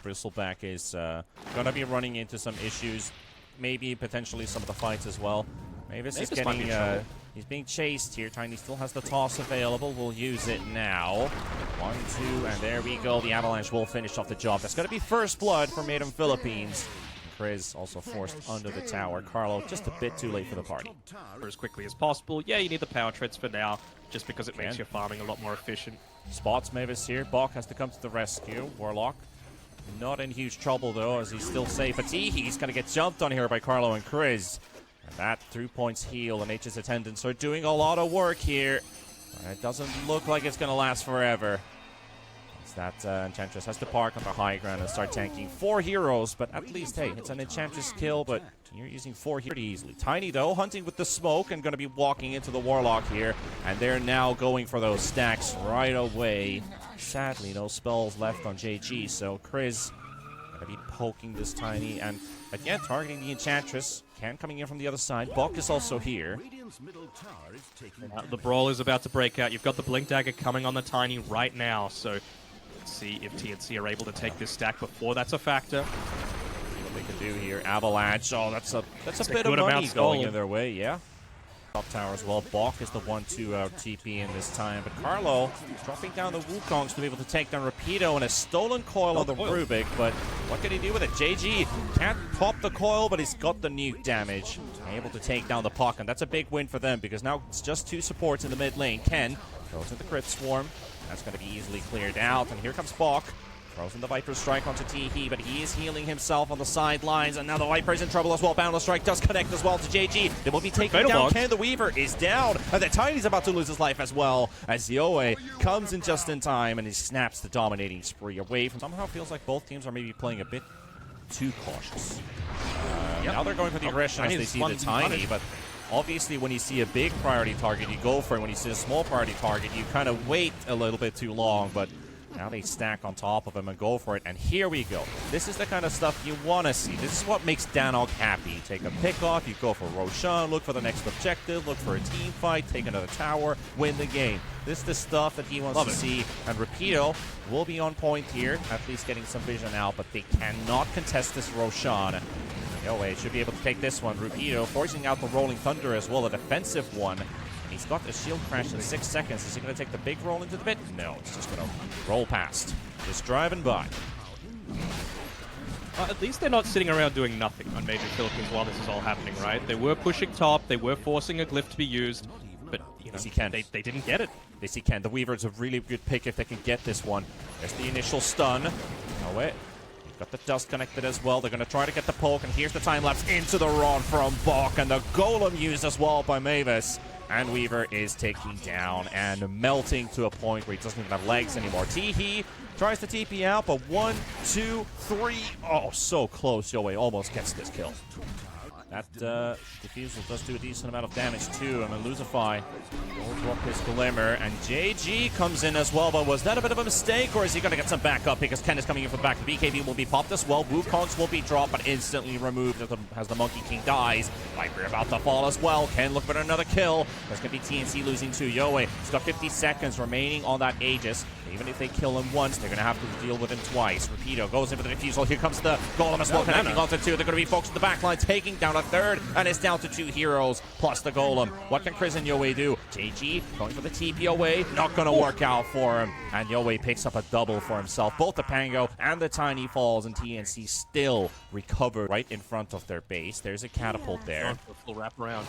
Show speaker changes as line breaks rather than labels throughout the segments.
Bristleback is gonna be running into some issues, maybe potentially some of the fights as well. Mavis is getting he's being chased here. Tiny still has the toss available. We'll use it now. 1, 2, and there we go. The Avalanche will finish off the job. That's gonna be first blood for miph Philippines. Chris also forced under the tower. Carlo just a bit too late for the party.
For as quickly as possible. Yeah, you need the power treads for now, just because it makes your farming a lot more efficient.
Spots Mavis here. Bok has to come to the rescue. Warlock not in huge trouble though, as he's still safe. But he's gonna get jumped on here by Carlo and Chris. And that 3 points heal, and H's attendants are doing a lot of work here. But it doesn't look like it's gonna last forever. That Enchantress has to park on the high ground and start tanking 4 heroes, but at least, hey, it's an Enchantress kill, but you're using 4 heroes pretty easily. Tiny, though, hunting with the smoke and going to be walking into the Warlock here, and they're now going for those stacks right away. Sadly, no spells left on JG, so Chris going to be poking this Tiny, and again, targeting the Enchantress. Ken coming in from the other side. Bok is also here.
The Brawl is about to break out. You've got the Blink Dagger coming on the Tiny right now, so let's see if TNC are able to take this stack before that's a factor.
See what they can do here. Avalanche. Oh, that's a bit of money going in their way, yeah. Top tower as well. Bok is the one to TP in this time, but Carlo dropping down the Wukongs to be able to take down Rapido and a stolen coil on the Rubik, but what can he do with it? JG can't pop the coil, but he's got the nuke damage. Able to take down the puck, and that's a big win for them because now it's just 2 supports in the mid lane. Ken goes in the crit swarm. That's going to be easily cleared out, and here comes Bok. Throws in the Viper Strike onto Teehee, but he is healing himself on the sidelines, and now the Viper is in trouble as well. Boundless Strike does connect as well to JG. They will be taking down Ken. The Weaver is down, and the Tiny's about to lose his life as well, as Yoe comes in just in time, and he snaps the dominating spree away from. Somehow feels like both teams are maybe playing a bit too cautious. Now they're going for the aggression as they see the Tiny, but obviously when you see a big priority target, you go for it. When you see a small priority target, you kind of wait a little bit too long, but now they stack on top of him and go for it, and here we go. This is the kind of stuff you want to see. This is what makes Danog happy. You take a pick off, you go for Roshan, look for the next objective, look for a team fight, take another tower, win the game. This is the stuff that he wants to see, and Rapido will be on point here, at least getting some vision out, but they cannot contest this Roshan. Yoe should be able to take this one. Rapido forcing out the Rolling Thunder as well, a defensive one. He's got a shield crash in 6 seconds. Is he going to take the big roll into the pit? No, it's just going to roll past. Just driving by.
At least they're not sitting around doing nothing on miph Philippines while this is all happening, right? They were pushing top, they were forcing a glyph to be used, but you know, they didn't get it.
They see Ken. The Weaver's a really good pick if they can get this one. There's the initial stun. No way. Got the dust connected as well. They're going to try to get the poke, and here's the time lapse into the rod from Bok, and the golem used as well by Mavis. And Weaver is taking down and melting to a point where he doesn't even have legs anymore. Teehee tries to TP out, but 1, 2, 3. Oh, so close. Yoe almost gets this kill. That defusal does do a decent amount of damage to him, and Lucify will drop his Glimmer, and JG comes in as well, but was that a bit of a mistake, or is he going to get some backup because Ken is coming in from the back? The BKB will be popped as well. Wukongs will be dropped, but instantly removed as the Monkey King dies. Viper about to fall as well. Ken looking for another kill. That's going to be TNC losing too. Yoe, he's got 50 seconds remaining on that Aegis. Even if they kill him once, they're going to have to deal with him twice. Rapido goes in for the defusal. Here comes the Golem as well, connecting onto 2. They're going to be focused on the back line, taking down a 3rd, and it's down to 2 heroes plus the Golem. What can Chris and Yoe do? JG going for the TP away, not going to work out for him, and Yoe picks up a double for himself. Both the Pango and the Tiny falls, and TNC still recovered right in front of their base. There's a catapult there.
Full wrap around.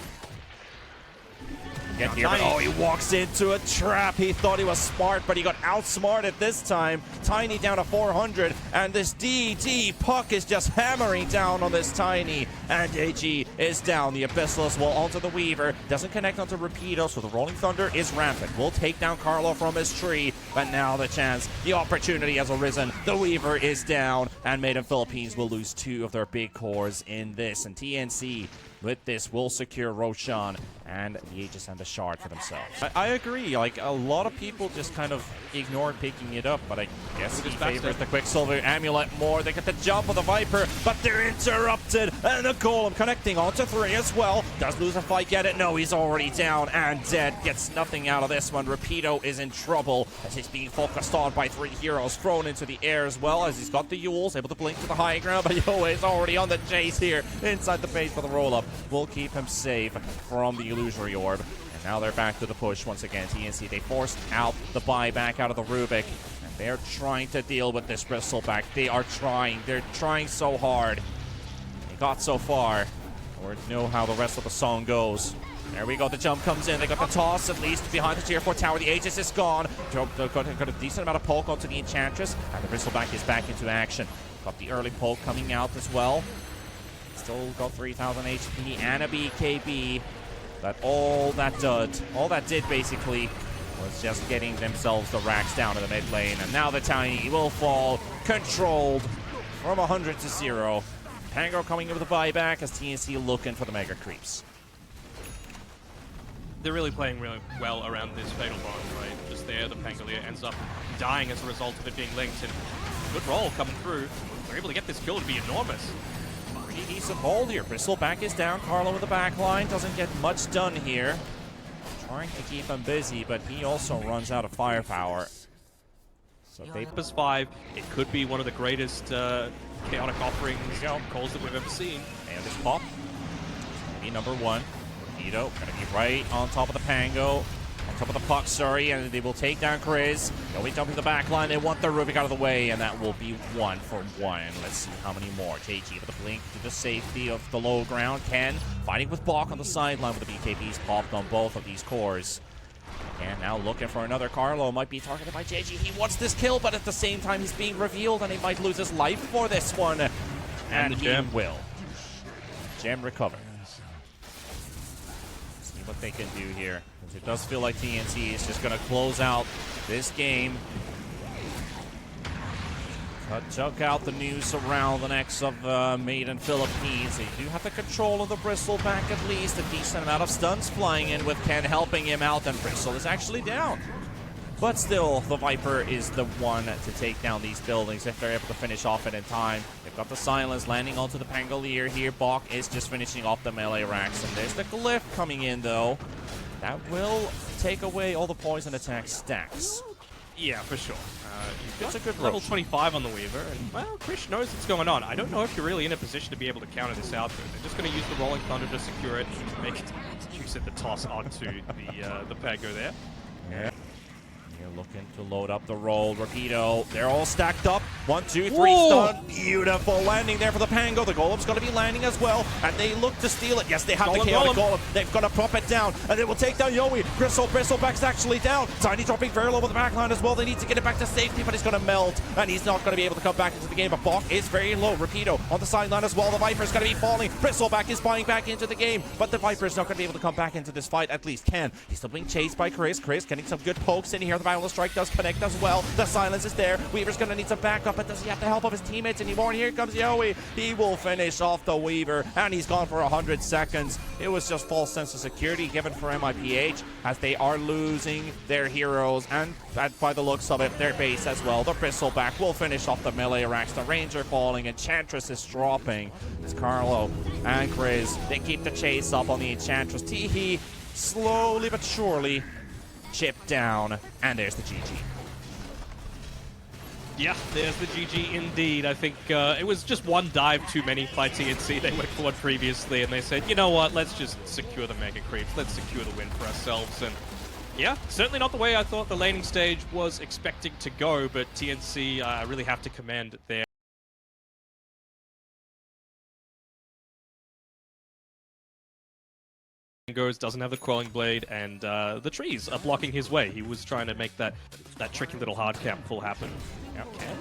Get here, but oh, he walks into a trap. He thought he was smart, but he got outsmarted this time. Tiny down to 400, and this DT puck is just hammering down on this Tiny, and AG is down. The Abyssal as well onto the Weaver. Doesn't connect onto Rapido, so the Rolling Thunder is rampant. Will take down Carlo from his tree, but now the chance, the opportunity has arisen. The Weaver is down, and miph Philippines will lose 2 of their big cores in this, and TNC with this will secure Roshan and the Aegis and the Shard for themselves. I agree, like a lot of people just kind of ignore picking it up, but I guess he favors the Quicksilver Amulet more. They get the jump of the Viper, but they're interrupted, and the Golem connecting onto 3 as well. Does lose a fight, get it? No, he's already down and dead. Gets nothing out of this one. Rapido is in trouble as he's being focused on by 3 heroes. Thrown into the air as well as he's got the Yules, able to blink to the high ground, but Yoe is already on the chase here inside the base for the roll-up. Will keep him safe from the illusory orb. And now they're back to the push once again. TNC, they forced out the buyback out of the Rubik. And they're trying to deal with this Bristleback. They are trying. They're trying so hard. They got so far. Or know how the rest of the song goes. There we go, the jump comes in, they got the toss at least behind the tier 4 tower, the Aegis is gone. Got a decent amount of poke onto the Enchantress, and the Bristleback is back into action. Got the early poke coming out as well. Still got 3,000 HP and a BKB. But all that did basically was just getting themselves the racks down in the mid lane. And now the Tiny will fall, controlled from 100 to 0. Pango coming in with a buyback as TNC looking for the mega creeps.
They're really playing really well around this Fatal Bond, right? Just there, the Pangolier ends up dying as a result of it being linked, and good roll coming through. They're able to get this kill to be enormous.
Pretty decent hold here. Bristleback is down. Carlo with the back line. Doesn't get much done here. Trying to keep him busy, but he also runs out of firepower. So
Lapis 5, it could be one of the greatest chaotic offerings calls that we've ever seen.
And this pop. Maybe number 1. Rapido gonna be right on top of the Pango. On top of the puck, sorry, and they will take down Chris. They'll be jumping the back line. They want the Rubik out of the way, and that will be 1 for 1. Let's see how many more. JG with a blink to the safety of the low ground. Ken fighting with Bok on the sideline with the BKBs popped on both of these cores. And now looking for another Carlo. Might be targeted by JG. He wants this kill, but at the same time he's being revealed, and he might lose his life for this one. And he will. Gem recovered. What they can do here. It does feel like TNC is just going to close out this game. Chuck out the news around the necks of Maiden Philippines. They do have the control of the Bristleback at least. A decent amount of stuns flying in with Ken helping him out, and Bristle is actually down. But still, the Viper is the one to take down these buildings if they're able to finish off it in time. They've got the Silence landing onto the Pangolier here. Bok is just finishing off the melee racks. And there's the Glyph coming in, though. That will take away all the poison attack stacks.
Yeah, for sure.
It's a good
level 25 on the Weaver, and, well, Krish knows what's going on. I don't know if you're really in a position to be able to counter this out. They're just going to use the Rolling Thunder to secure it, make it use it the toss onto the Pango there.
Yeah. Looking to load up the roll. Rapido, they're all stacked up. 1, 2, 3 stun. Beautiful landing there for the Pango. The Golem's going to be landing as well, and they look to steal it. Yes, they have the chaotic Golem. They've got to prop it down, and they will take down Yowie. Bristleback's actually down. Tiny dropping very low with the back line as well. They need to get it back to safety, but it's going to melt, and he's not going to be able to come back into the game. But Bok is very low. Rapido on the sideline as well. The Viper's going to be falling. Bristleback is buying back into the game, but the Viper's not going to be able to come back into this fight. At least can. He's still being chased by Chris. Chris getting some good pokes in here. The Violent Strike does connect as well. The Silence is there. Weaver's going to need some backup, but does he have the help of his teammates anymore? And here comes Yowie. He will finish off the Weaver, and he's gone for 100 seconds. It was just false sense of security given for miph as they are losing their heroes, and by the looks of it, their base as well. The Bristleback will finish off the melee racks. The Ranger falling, Enchantress is dropping. It's Carlo and Chris. They keep the chase up on the Enchantress. Teehee slowly but surely chipped down, and there's the GG.
Yeah, there's the GG indeed. I think it was just one dive too many by TNC. They went for one previously, and they said, you know what, let's just secure the Mega Creeps. Let's secure the win for ourselves. And yeah, certainly not the way I thought the laning stage was expecting to go, but TNC really have to commend their goes, doesn't have the Quelling Blade, and the trees are blocking his way. He was trying to make that tricky little hard camp full happen.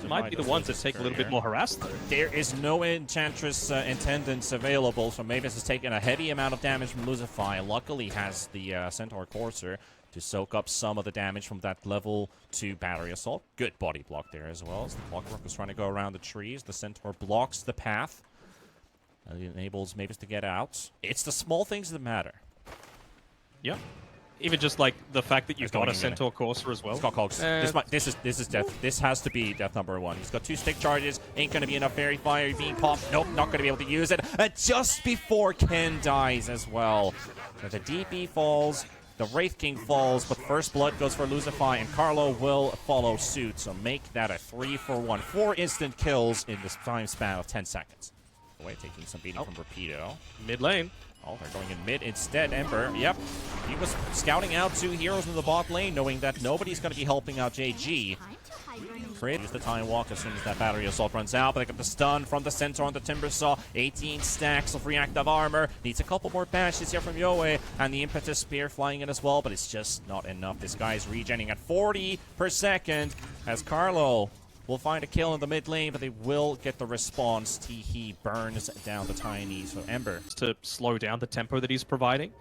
Might be the ones that take a little bit more harass, though.
There is no Enchantress Intendants available, so Mavis has taken a heavy amount of damage from Lucify. Luckily has the Centaur Courser to soak up some of the damage from that level 2 Battery Assault. Good body block there as well, as the Clockwork was trying to go around the trees. The Centaur blocks the path. It enables Mavis to get out. It's the small things that matter.
Yeah. Even just like the fact that you've got a
going in.
Centaur Courser as well.
He's got Cogs. This is death. This has to be death number 1. He's got 2 stick charges. Ain't gonna be enough fairy fire being popped. Nope, not gonna be able to use it. And just before Ken dies as well. So the DP falls. The Wraith King falls, but first blood goes for Lucify, and Carlo will follow suit. So make that a 3-for-1. 4 instant kills in this time span of 10 seconds. Away, taking some beating from Rapido.
Mid lane.
Oh, they're going in mid instead. Ember, yep. He was scouting out 2 heroes in the bot lane, knowing that nobody's going to be helping out JG. Crit use the time walk as soon as that battery assault runs out, but they got the stun from the Centaur on the Timbersaw. 18 stacks of reactive armor. Needs a couple more bashes here from Yoe, and the Impetus Spear flying in as well, but it's just not enough. This guy's regenerating at 40 per second as Carlo will find a kill in the mid lane, but they will get the response. He burns down the Tiny, so Ember
To slow down the tempo that he's providing.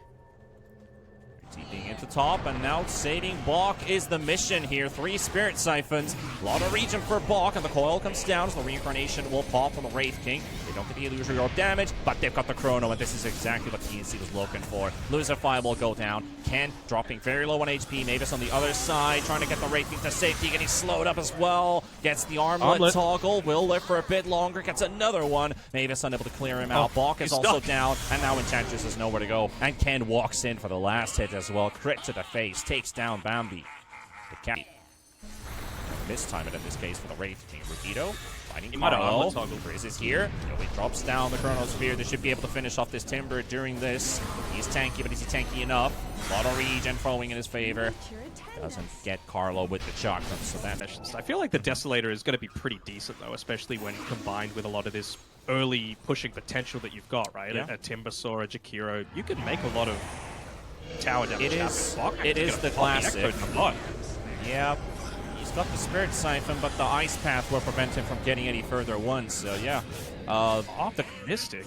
TPing into top, and now saving Bok is the mission here. 3 Spirit Siphons, a lot of regen for Bok, and the coil comes down, so the Reincarnation will pop on the Wraith King. They don't get the illusory orb damage, but they've got the Chrono, and this is exactly what TNC was looking for. Lucify will go down. Ken dropping very low on HP. Mavis on the other side, trying to get the Wraith King to safety, getting slowed up as well. Gets the armlet toggle, will live for a bit longer, gets another one. Mavis unable to clear him out. Bok is also down, and now Enchantress has nowhere to go. And Ken walks in for the last hit as well. Crit to the face, takes down Bambi. The cat. Mistime it in this case for the Wraith King. Rapido fighting Carlo. Grizz is here. He drops down the Chronosphere. They should be able to finish off this Timber during this. He's tanky, but is he tanky enough? A lot of regen flowing in his favor. Doesn't get Carlo with the chakra, so that...
I feel like the Desolator is going to be pretty decent, though, especially when combined with a lot of this early pushing potential that you've got, right?
Yeah.
A Timbersaw, a Jakiro. You can make a lot of tower damage.
It is the classic. Yeah, he's got the Spirit Siphon, but the Ice Path will prevent him from getting any further ones, so yeah.
Optimistic.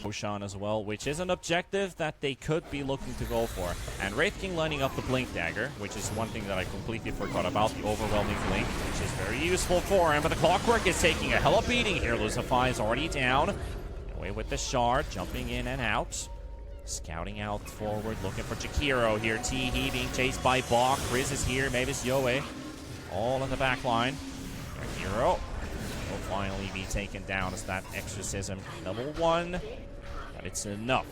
Ocean as well, which is an objective that they could be looking to go for. And Wraith King lining up the Blink Dagger, which is one thing that I completely forgot about, the overwhelming Blink, which is very useful for him, but the Clockwork is taking a hella beating here. Lucify is already down. Away with the Shard, jumping in and out. Scouting out forward, looking for Jakiro here. Teehee being chased by Bok. Grizz is here. Mavis Yoe. All in the back line. Jakiro will finally be taken down as that Exorcism level 1. But it's enough.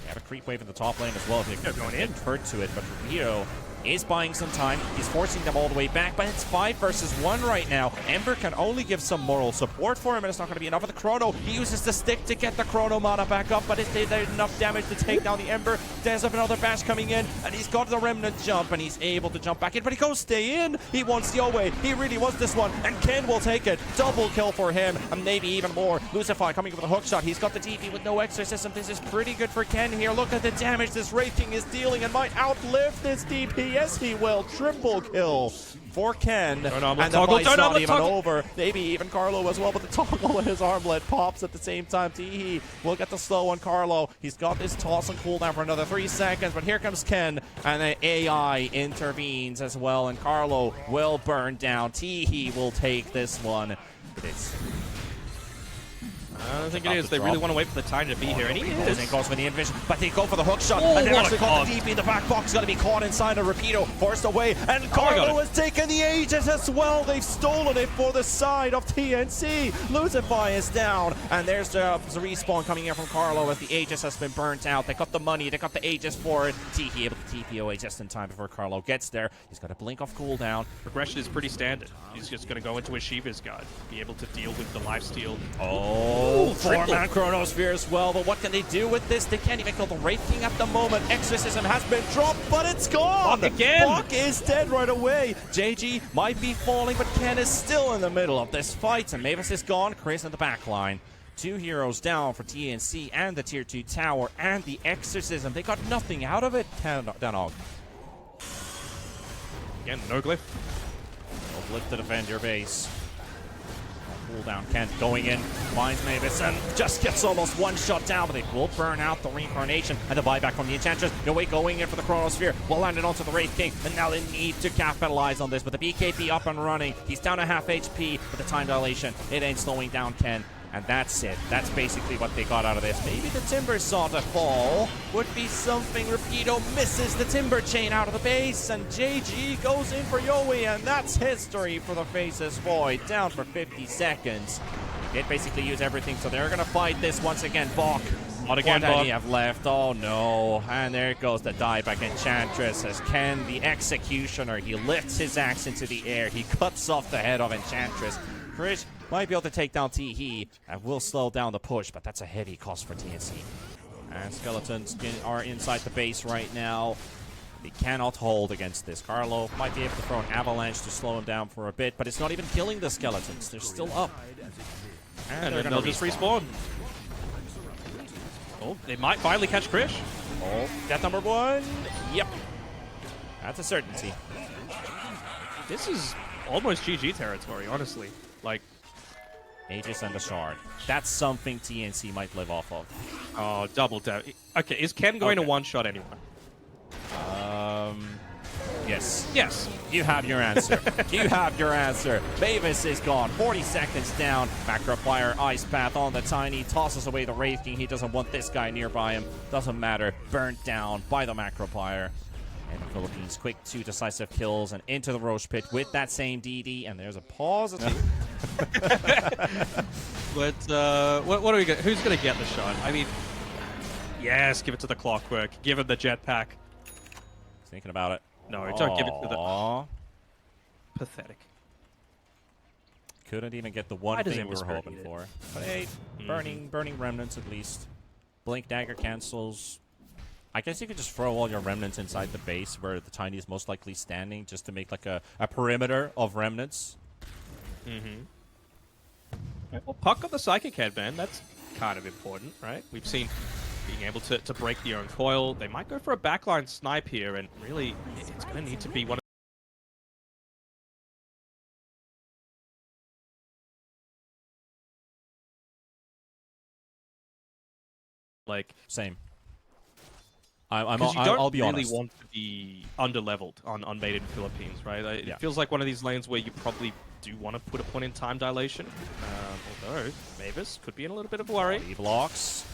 They have a creep wave in the top lane as well. They're going in to it, but Rapido is buying some time. He's forcing them all the way back, but it's 5 versus 1 right now. Ember can only give some moral support for him, and it's not going to be enough for the Chrono. He uses the stick to get the Chrono mana back up, but there's enough damage to take down the Ember. There's another bash coming in, and he's got the Remnant jump, and he's able to jump back in, but he goes stay in. He wants Yoe. He really wants this one, and Ken will take it. Double kill for him, and maybe even more. Lucify coming with a hook shot. He's got the TP with no Exorcism. This is pretty good for Ken here. Look at the damage this Wraith King is dealing, and might outlive this DP. Yes, he will. Triple kill for Ken. And the fight's not even over. Maybe even Carlo as well, but the toggle in his armlet pops at the same time. Teehee will get the slow on Carlo. He's got this toss and cooldown for another 3 seconds, but here comes Ken, and the AI intervenes as well, and Carlo will burn down. Teehee will take this one. But it's...
I don't think it is. They really want to wait for the time to be here. And he is.
And goes for the invision, but they go for the hook shot. And they actually got the DP. The back box is going to be caught inside of Rapido. Forced away. And Carlo has taken the Aegis as well. They've stolen it for the side of TNC. Lucify is down. And there's the respawn coming in from Carlo as the Aegis has been burnt out. They got the money. They got the Aegis for it. Teehee able to TP away just in time before Carlo gets there. He's got a blink off cooldown.
Progression is pretty standard. He's just going to go into a Shiva's Guard. Be able to deal with the lifesteal.
Oh, 4-man Chronosphere as well, but what can they do with this? They can't even kill the Wraith King at the moment. Exorcism has been dropped, but it's gone!
Bok again!
Bok is dead right away. JG might be falling, but Ken is still in the middle of this fight, and Mavis is gone. Chris in the back line. 2 heroes down for TNC and the Tier 2 tower and the Exorcism. They got nothing out of it, Danog.
Again, no glyph.
No glyph to defend your base. Cooldown, Kent going in, finds Mavis, and just gets almost one shot down, but they will burn out the Reincarnation and the buyback from the Enchantress. Yoe going in for the Chronosphere, will land it onto the Wraith King, and now they need to capitalize on this, but the BKB up and running. He's down to half HP with the time dilation. It ain't slowing down Ken. And that's it. That's basically what they got out of this. Maybe the Timber saw the fall. Would be something. Rapido misses the Timber chain out of the base. And JG goes in for Yowie. And that's history for the Faceless Void. Down for 50 seconds. They basically use everything. So they're going to fight this once again. Bok.
Not again,
What do
Bok.
you have left? Oh, no. And there goes the dieback Enchantress as Ken, the Executioner, he lifts his axe into the air. He cuts off the head of Enchantress. Chris might be able to take down T-He and will slow down the push, but that's a heavy cost for TNC. And Skeletons are inside the base right now. They cannot hold against this. Carlo might be able to throw an avalanche to slow him down for a bit, but it's not even killing the Skeletons. They're still up.
And then they'll just respawn. Oh, they might finally catch Krish.
Oh, death number 1. Yep. That's a certainty.
This is almost GG territory, honestly. Like,
Aegis and the Shard. That's something TNC might live off of.
oh, double down. Okay, is Ken going to one-shot anyone?
Yes.
Yes.
You have your answer. You have your answer. Mavis is gone. 40 seconds down. Macroplier Ice Path on the Tiny. Tosses away the Wraith King. He doesn't want this guy nearby him. Doesn't matter. Burnt down by the Macroplier. And the Philippines quick 2 decisive kills and into the Roche Pit with that same DD. And there's a pause.
But what are we going? Who's going to get the shot? I mean, yes, give it to the Clockwork. Give him the jetpack.
Thinking about it.
No, don't give it to the.
Aww.
Pathetic.
Couldn't even get the one
Why does
thing we were
Ember
hoping
need it?
for. But hey, burning remnants at least. Blink Dagger cancels. I guess you could just throw all your remnants inside the base where the Tiny is most likely standing just to make like a perimeter of remnants.
Well, Puck on the Psychic Headband, that's kind of important, right? We've seen being able to break the own coil. They might go for a backline snipe here, and really, it's going to need to be one of like
Same.
because you
I'll
don't
be
really
honest.
want to be underleveled on Made in Philippines, right? It
Yeah.
feels like one of these lanes where you probably do want to put a point in time dilation. Although Mavis could be in a little bit of worry.
He blocks.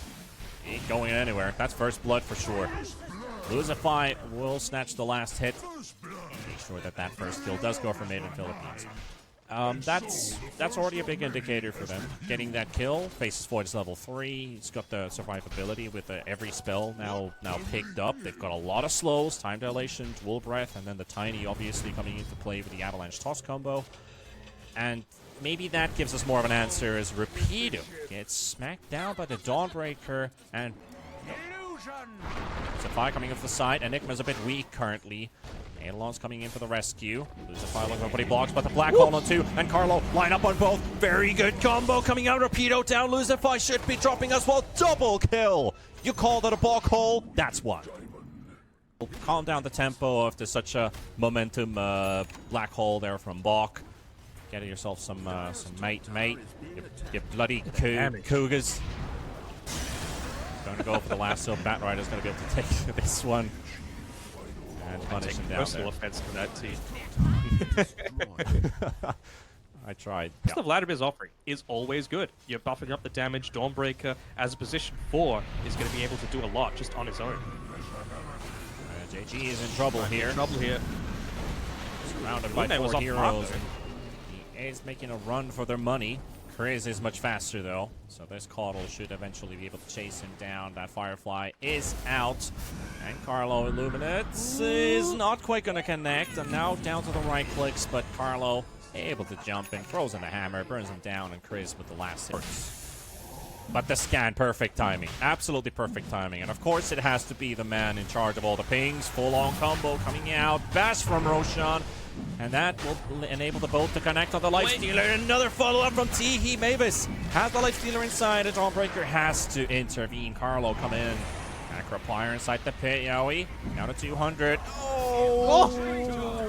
Ain't going anywhere. That's first blood for sure. Luzify will snatch the last hit. Make sure that that first kill does go for Made in Philippines. That's already a big indicator for them. Getting that kill. Faceless Void is level 3. He's got the survivability with every spell now picked up. They've got a lot of slows, time dilation, dual breath, and then the Tiny obviously coming into play with the avalanche toss combo. And maybe that gives us more of an answer as Rapido gets smacked down by the Dawnbreaker, and Zephyr coming off the side. Enigma's a bit weak currently. Eidolon's coming in for the rescue. Zephyr looking nobody blocks, but the Black Hole on 2, and Carlo line up on both. Very good combo coming out. Rapido down. Lucify should be dropping as well. Double kill. You call that a block hole? That's one. Calm down the tempo after such a momentum black hole there from Bok. Get yourself some mate. You bloody cougars. Going to go for the lasso. Batrider's going to be able to take this one and punish him down
Personal
there.
offense for that team.
I tried.
What the Vladimir's offering is always good. You're buffing up the damage. Dawnbreaker as a position 4 is going to be able to do a lot just on his own.
JG is in trouble here. Surrounded by
Lune was
4
off
heroes.
mark.
He is making a run for their money. Chris is much faster though, so this Caudle should eventually be able to chase him down. That Firefly is out, and Carlo Illuminates is not quite going to connect, and now down to the right clicks, but Carlo able to jump in, throws in the hammer, burns him down, and Chris with the last hit. But the scan, perfect timing. Absolutely perfect timing. And of course it has to be the man in charge of all the pings. Full-on combo coming out. Bash from Roshan. And that will enable the boat to connect on the Lifestealer. Another follow-up from T-He. Mavis has the Lifestealer inside. A Dawnbreaker has to intervene. Carlo come in. Macroplier inside the pit. Yowie down to 200. Oh!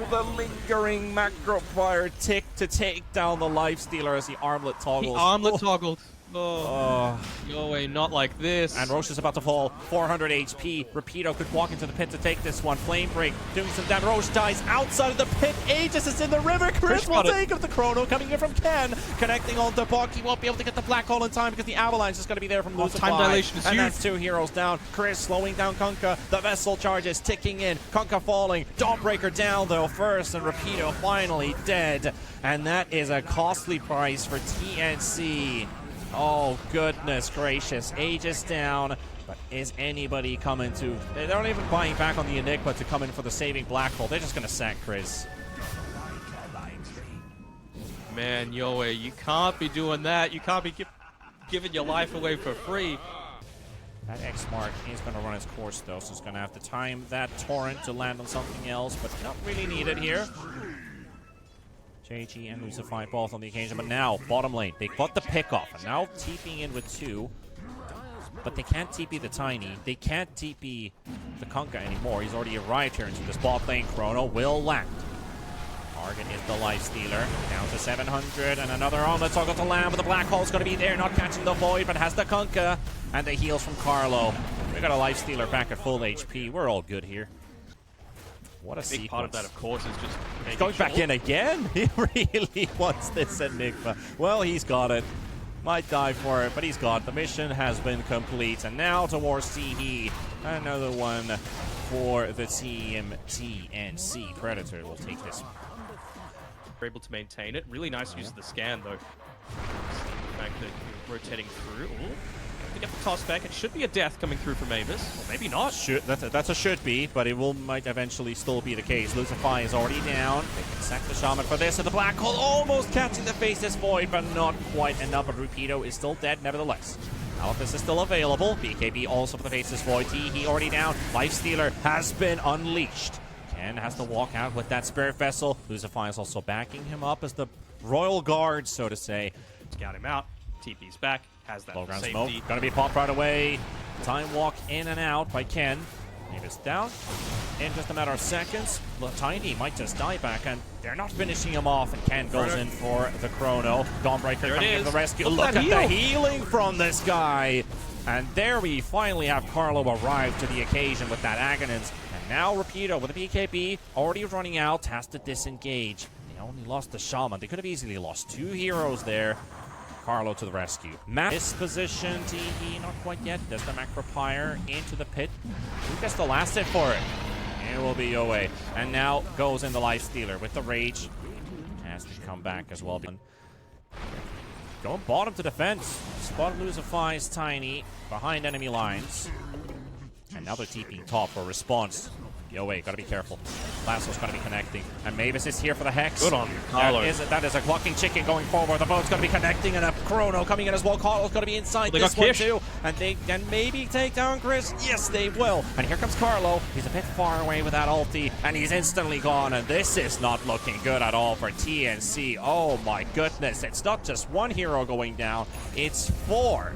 The lingering Macroplier tick to take down the Lifestealer as the armlet toggles.
He armlet toggled. Oh, no way, not like this.
And Roche is about to fall. 400 HP. Rapido could walk into the pit to take this one. Flame Break doing some damage. Roche dies outside of the pit. Aegis is in the river. Chris will take up the chrono. Coming in from Ken. Connecting on the Buck. He won't be able to get the black hole in time because the avalanche is going to be there from Lucify.
Time dilation is
and
huge.
That's 2 heroes down. Chris slowing down Kunkka. The vessel charges ticking in. Kunkka falling. Dawnbreaker down though first. And Rapido finally dead. And that is a costly price for TNC. Oh, goodness gracious. Aegis down, but is anybody coming to... They're not even buying back on the Enigma to come in for the saving black hole. They're just going to sack Chris.
Man, Yoey, you can't be doing that. You can't be giving your life away for free.
That X mark is going to run its course, though, so it's going to have to time that torrent to land on something else, but not really needed here. JG and Lucify both on the occasion, but now, bottom lane, they got the pick off, and now TPing in with 2. But they can't TP the Tiny. They can't TP the Kunkka anymore. He's already arrived here into this bot lane. Chrono will land. Target is the Life Stealer. Down to 700, and another on the toggle to land, but the Black Hole's going to be there, not catching the Void, but has the Kunkka, and the heals from Carlo. We got a Life Stealer back at full HP. We're all good here. What a
big part of that, of course, is just
he's going back in again. He really wants this Enigma. Well, he's got it. Might die for it, but he's got it. The mission has been complete. And now towards Sihi. Another one for the team TNC. Predator will take this one.
We're able to maintain it. Really nice use of the scan, though. The fact that you're rotating through. Ooh. To get the toss back, it should be a death coming through from Mavis. Or maybe not.
That's a should be, but it might eventually still be the case. Lucify is already down. They can sack the Shaman for this, and the Black Hole almost catching the Faceless Void, but not quite enough. But Rapido is still dead, nevertheless. Alphys is still available. BKB also for the Faceless Void. He already down. Life Stealer has been unleashed. Ken has to walk out with that Spirit Vessel. Lucify is also backing him up as the Royal Guard, so to say.
Scout him out. TP's back. Has that safety.
Smoke. Gonna be popped right away. Time walk in and out by Ken. Mavis down in just a matter of seconds. Tiny might just die back, and they're not finishing him off, and Ken goes in for the chrono. Dawnbreaker coming to the rescue. Look at the healing from this guy. And there we finally have Carlo arrive to the occasion with that Agonins. And now Rapido with a BKB already running out, has to disengage. They only lost the Shaman. They could have easily lost 2 heroes there. Carlo to the rescue. This position, TE not quite yet. Does the Macropire into the pit. Who gets the last hit for it? It will be Yoey. And now goes in the Life Stealer with the Rage. Has to come back as well. Going bottom to defense. Spot Lucify's Tiny behind enemy lines. And now they're TPing top for response. Yoey, gotta be careful. Lasso's gotta be connecting. And Mavis is here for the Hex.
Good on you, Carlo.
That is a clocking chicken going forward. The boat's gonna be connecting, and a chrono coming in as well. Carlo's gonna be inside this one too. And they can maybe take down Chris. Yes, they will. And here comes Carlo. He's a bit far away with that ulti, and he's instantly gone. And this is not looking good at all for TNC. Oh my goodness. It's not just 1 hero going down, it's 4.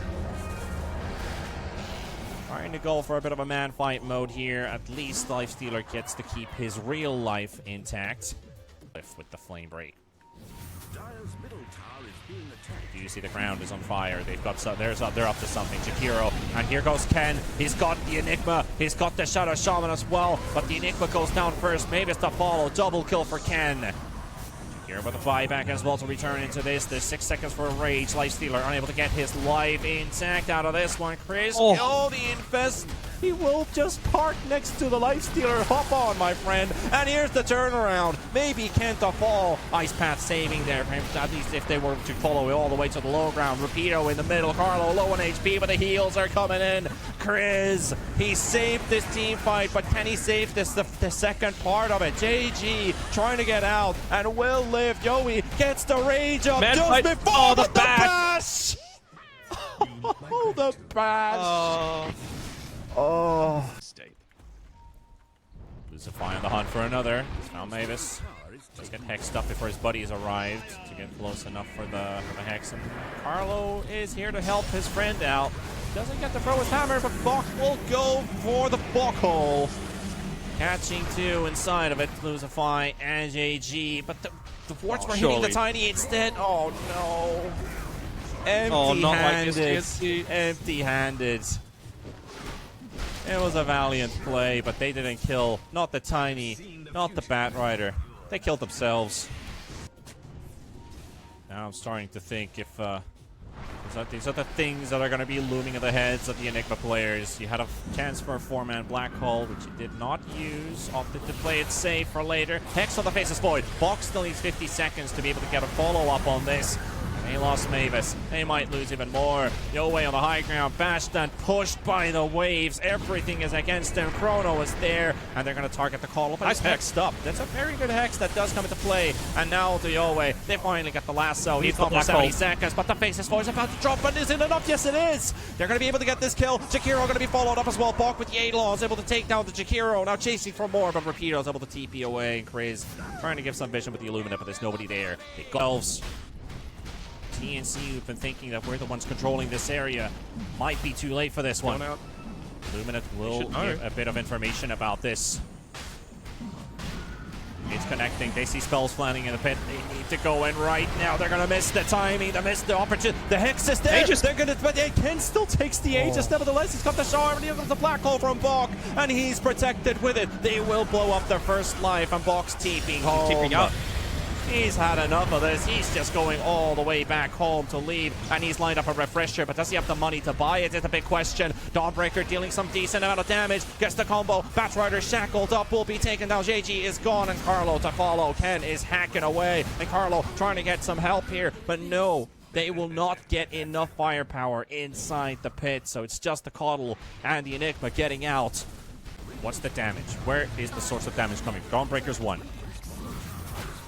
Trying to go for a bit of a man fight mode here. At least Life Stealer gets to keep his real life intact. With the Flame Break. Do you see the ground is on fire? They've got they're up to something. Jakiro, and here goes Ken. He's got the Enigma. He's got the Shadow Shaman as well. But the Enigma goes down first. Maybe it's the follow. Double kill for Ken. Here with a buyback as well to return into this. There's 6 seconds for a Rage. Life Stealer unable to get his life intact out of this one. Chris, oh, the Infest. He will just park next to the Life Stealer. Hop on, my friend. And here's the turnaround. Maybe Kent the fall. Ice Path saving there for him, at least if they were to follow it all the way to the low ground. Rapido in the middle. Carlo low on HP, but the heals are coming in. Chris, he saved this team fight, but can he save this the second part of it? JG trying to get out and will live. Yoey gets the Rage up just before the bash. Oh, the bash. Oh. Lucify on the hunt for another. Now Mavis just get hexed up before his buddies arrived to get close enough for the hex. And Carlo is here to help his friend out. Doesn't get to throw his hammer, but Bok will go for the Bok hole. Catching 2 inside of it, Lucify and JG. But the wards were hitting the Tiny instead. Oh no. Empty-handed. Empty-handed. It was a valiant play, but they didn't kill. Not the Tiny, not the Batrider. They killed themselves. Now I'm starting to think if these are the things that are going to be looming at the heads of the Enigma players. You had a chance for a 4-man Black Hole, which you did not use. Opted to play it safe for later. Hex on the Faceless Void. Box still needs 50 seconds to be able to get a follow-up on this. They lost miph. They might lose even more. Yowie on the high ground, bashed and pushed by the waves. Everything is against them. Chrono is there, and they're going to target the call. But it's hexed up. That's a very good hex that does come into play. And now to Yowie, they finally get the lasso. He's got for 70 seconds, but the Faceless Void is about to drop. But is it enough? Yes, it is. They're going to be able to get this kill. Jakiro going to be followed up as well. Bok with the A-Law is able to take down the Jakiro. Now chasing for more, but Rapido is able to TP away. And Craze trying to give some vision with the Illumina, but there's nobody there. It goes. TNC, who've been thinking that we're the ones controlling this area, might be too late for this one. Luminate will give a bit of information about this. It's connecting. They see spells planning in the pit. They need to go in right now. They're gonna miss the timing. They miss the opportunity. The Hex is there. They're gonna, but Ken still takes the Aegis. Nevertheless, he's got the Shard, and he comes the Black Hole from Bok, and he's protected with it. They will blow up their first life, and Bok's TPing home.
TPing out.
He's had enough of this. He's just going all the way back home to leave, and he's lined up a refresher, but does he have the money to buy it? It's a big question. Dawnbreaker dealing some decent amount of damage, gets the combo. Batrider shackled up, will be taken down. JG is gone, and Carlo to follow. Ken is hacking away, and Carlo trying to get some help here, but no. They will not get enough firepower inside the pit, so it's just the Coddle and the Enigma getting out. What's the damage? Where is the source of damage coming? Dawnbreaker's 1.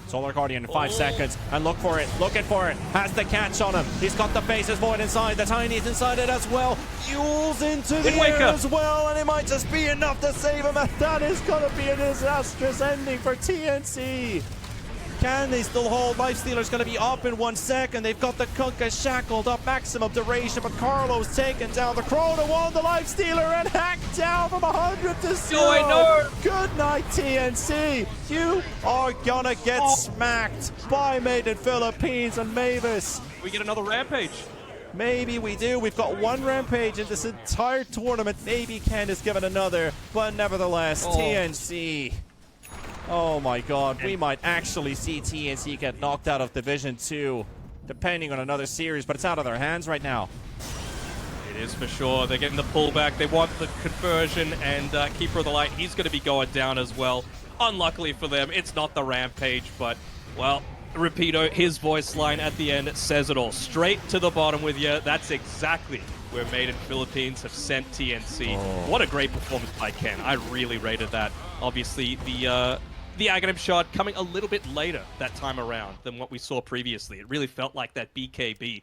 Solar Guardian in 5 seconds, and look for it, looking for it, has the catch on him. He's got the Faceless Void inside, the Tiny's inside it as well. Yule's into the air as well, and it might just be enough to save him, and that is going to be a disastrous ending for TNC. Can they still hold? Lifestealer's going to be up in 1 second. They've got the Kunkka shackled up, maximum duration, but Carlo's taken down. The Chrono on the Lifestealer and hacked down from 100 to 0.
No.
Good night, TNC. You are gonna get smacked by Made in Philippines and Mavis.
We get another Rampage.
Maybe we do. We've got 1 Rampage in this entire tournament. Maybe Ken is given another, but nevertheless, TNC. Oh my god, we might actually see TNC get knocked out of Division 2, depending on another series, but it's out of their hands right now.
It is for sure. They're getting the pullback. They want the conversion, and Keeper of the Light, he's going to be going down as well. Unluckily for them, it's not the Rampage, but, well, Rapido, his voice line at the end says it all. Straight to the bottom with you. That's exactly where Made in Philippines have sent TNC. What a great performance by Ken. I really rated that. Obviously, the Aghanim shot coming a little bit later that time around than what we saw previously. It really felt like that BKB